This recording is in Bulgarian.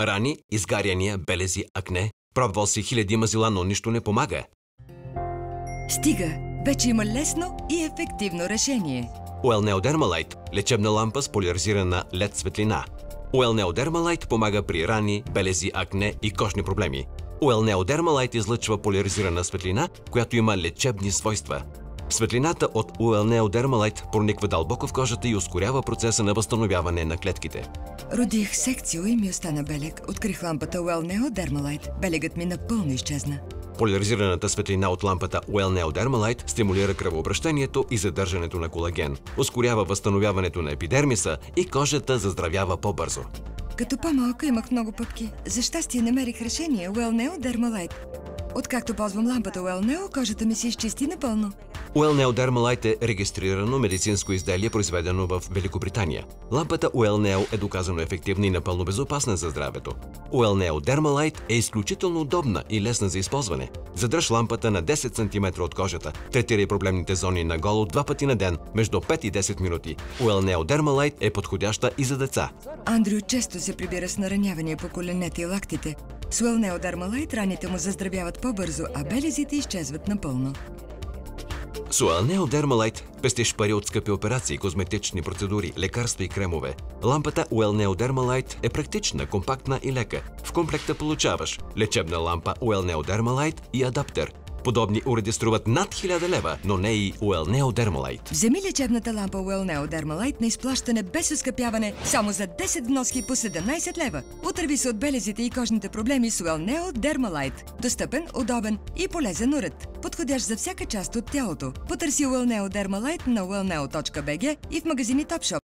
Рани, изгаряния, белези, акне. Пробвал си хиляди мазила, но нищо не помага. Стига! Вече има лесно и ефективно решение. Уелнео Дермалайт – лечебна лампа с поляризирана LED светлина. Уелнео Дермалайт помага при рани, белези, акне и кожни проблеми. Уелнео Дермалайт излъчва поляризирана светлина, която има лечебни свойства. Светлината от Уелнео Дермалайт прониква дълбоко в кожата и ускорява процеса на възстановяване на клетките. Родих секцио и ми остана белег. Открих лампата Уелнео Дермалайт. Белегът ми напълно изчезна. Поляризираната светлина от лампата Уелнео Дермалайт стимулира кръвообращението и задържането на колаген, ускорява възстановяването на епидермиса и кожата заздравява по-бързо. Като по-малка имах много пъпки. За щастие намерих решение Уелнео Дермалайт. Откакто ползвам лампата Уелнео, кожата ми се изчисти напълно. Уелнео Дермалайт е регистрирано медицинско изделие, произведено в Великобритания. Лампата Уелнео е доказано ефективна и напълно безопасна за здравето. Уелнео Дермалайт е изключително удобна и лесна за използване. Задръж лампата на 10 см от кожата. Третирай проблемните зони на голо 2 пъти на ден, между 5 и 10 минути. Уелнео Дермалайт е подходяща и за деца. Андрю често се прибира с наранявания по коленете и лактите. С Уелнео Дермалайт раните му заздравяват по-бързо, а белезите изчезват напълно. С Уелнео Дермалайт пестиш пари от скъпи операции, козметични процедури, лекарства и кремове. Лампата Уелнео Дермалайт е практична, компактна и лека. В комплекта получаваш лечебна лампа Уелнео Дермалайт и адаптер. Подобни уреди струват над 1000 лева, но не и Уелнео Дермалайт. Вземи лечебната лампа Уелнео Дермалайт на изплащане без оскъпяване само за 10 вноски по 17 лева. Отърви се от белезите и кожните проблеми с Уелнео Дермалайт. Достъпен, удобен и полезен уред. Подходящ за всяка част от тялото. Потърси Уелнео Дермалайт на uelneo.bg и в магазини Topshop.